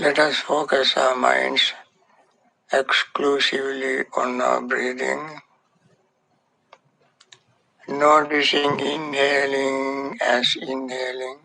let us focus our minds exclusively on our breathing, noticing inhaling as inhaling,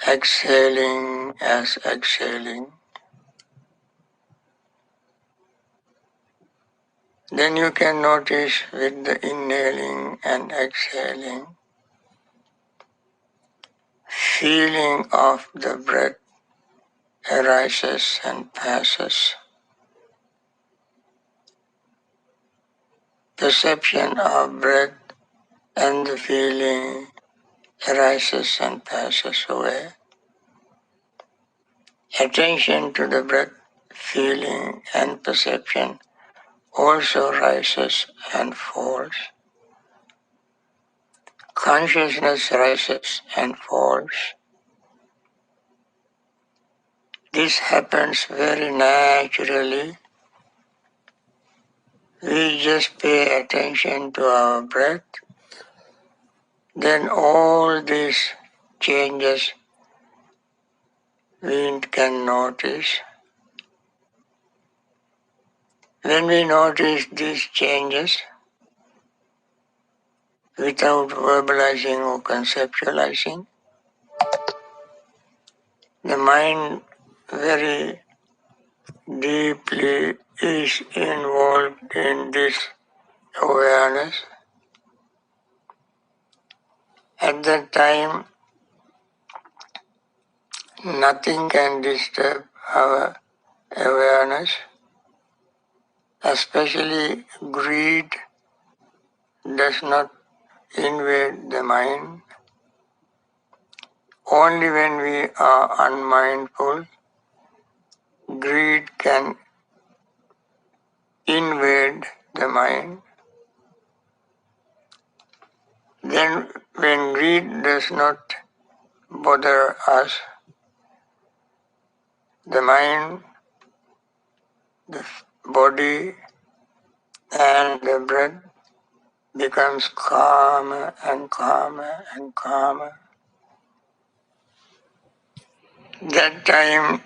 exhaling as exhaling. Then you can notice with the inhaling and exhaling, feeling of the breath arises and passes. Perception of breath and the feeling arises and passes away. Attention to the breath, feeling and perception also rises and falls. Consciousness rises and falls. This happens very naturally. We just pay attention to our breath, then all these changes we can notice. When we notice these changes without verbalizing or conceptualizing, the mind very deeply is involved in this awareness. At that time, nothing can disturb our awareness, especially greed does not invade the mind. Only when we are unmindful, greed can invade the mind. Then when greed does not bother us, the mind, the body and the breath becomes calmer and calmer and calmer. That time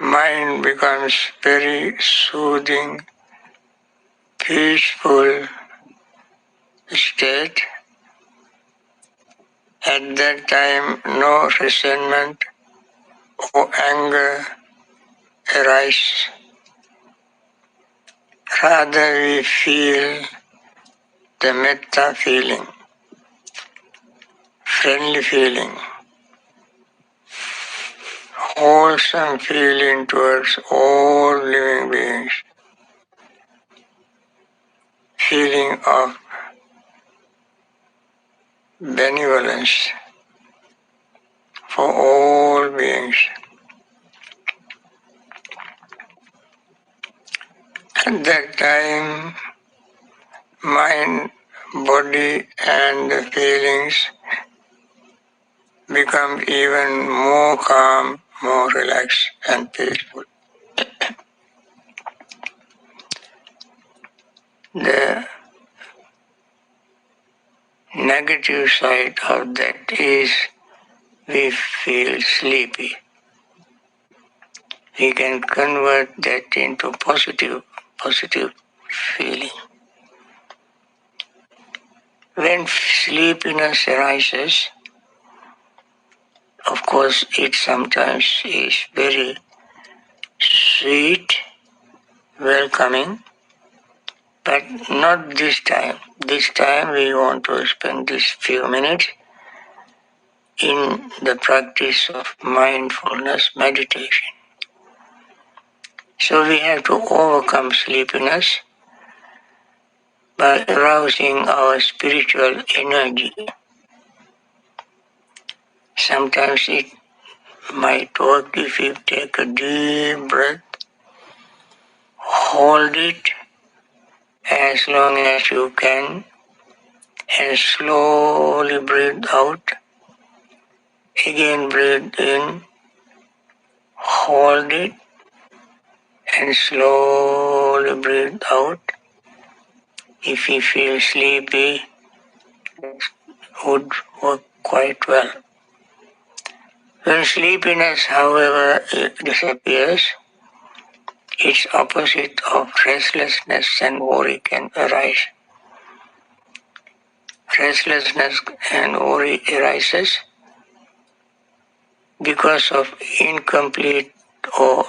mind becomes very soothing, peaceful state. At that time no resentment or anger arises. Rather we feel the metta feeling, friendly feeling, wholesome feeling towards all living beings, feeling of benevolence for all beings. At that time, mind, body and the feelings become even more calm, more relaxed and peaceful. The negative side of that is we feel sleepy. We can convert that into positive feeling. When sleepiness arises, of course it sometimes is very sweet, welcoming, but not this time. This time we want to spend these few minutes in the practice of mindfulness meditation. So we have to overcome sleepiness by arousing our spiritual energy. Sometimes it might work if you take a deep breath, hold it as long as you can, and slowly breathe out. Again breathe in, hold it, and slowly breathe out. If you feel sleepy, it would work quite well. When sleepiness, however, disappears, its opposite of restlessness and worry can arise. Restlessness and worry arises because of incomplete or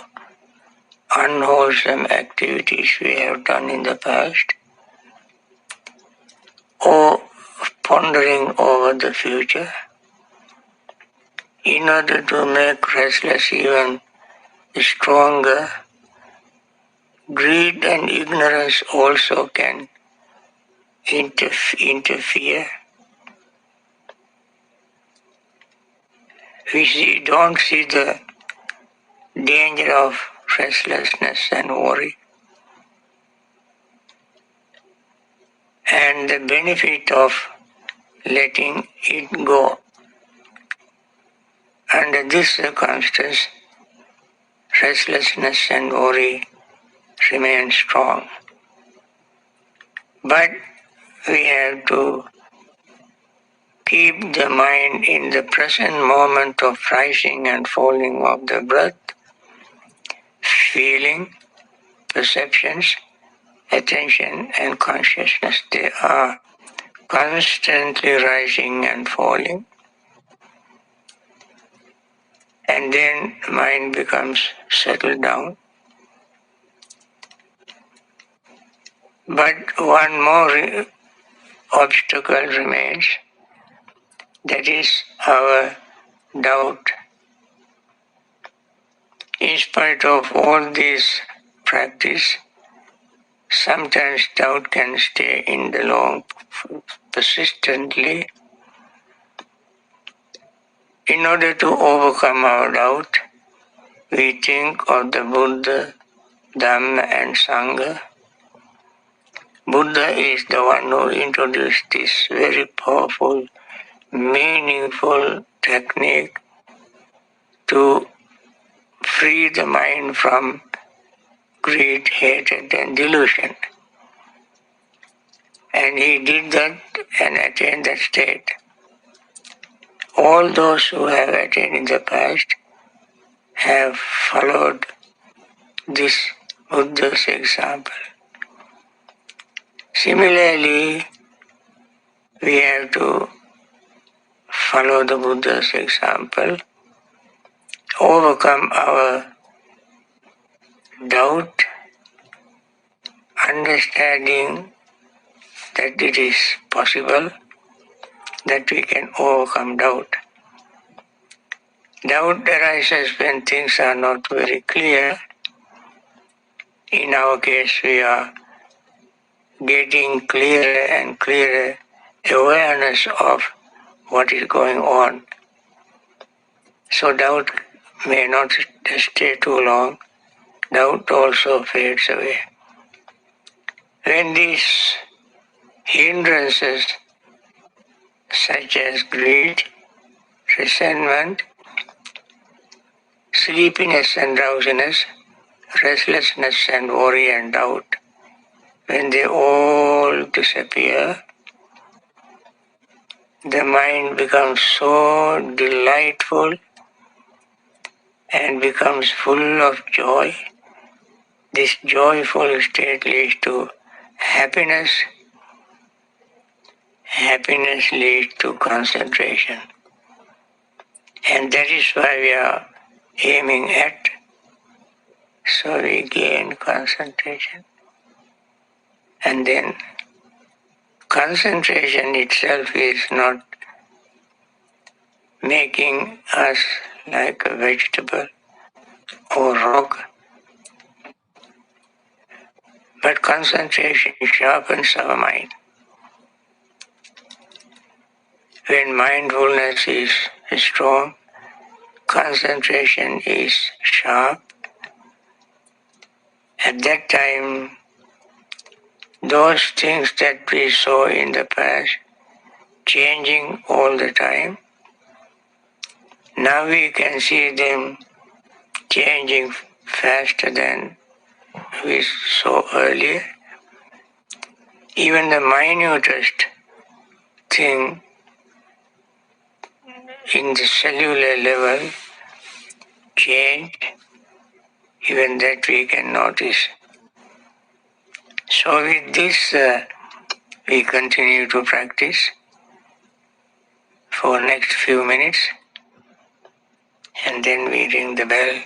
unwholesome activities we have done in the past, or pondering over the future. In order to make restless even stronger, greed and ignorance also can interfere. Don't see the danger of restlessness and worry, and the benefit of letting it go. Under this circumstance, restlessness and worry remain strong. But we have to keep the mind in the present moment of rising and falling of the breath, feeling, perceptions, attention, and consciousness. They are constantly rising and falling. And then the mind becomes settled down. But one more obstacle remains, that is our doubt. In spite of all this practice, sometimes doubt can stay in the long persistently. In order to overcome our doubt, we think of the Buddha, Dhamma and Sangha. Buddha is the one who introduced this very powerful, meaningful technique to free the mind from greed, hatred and delusion. And he did that and attained that state. All those who have attained in the past have followed this Buddha's example. Similarly, we have to follow the Buddha's example, overcome our doubt, understanding that it is possible that we can overcome doubt. Doubt arises when things are not very clear. In our case, we are getting clearer and clearer awareness of what is going on. So doubt may not stay too long. Doubt also fades away. When these hindrances such as greed, resentment, sleepiness and drowsiness, restlessness and worry and doubt, when they all disappear, the mind becomes so delightful and becomes full of joy. This joyful state leads to happiness. Happiness leads to concentration. And that is why we are aiming at. So we gain concentration. And then concentration itself is not making us like a vegetable or rock, but concentration sharpens our mind. When mindfulness is strong, concentration is sharp. At that time, those things that we saw in the past, changing all the time, now we can see them changing faster than we saw earlier. Even the minutest thing in the cellular level change, even that we can notice. So with this, we continue to practice for next few minutes, and then we ring the bell.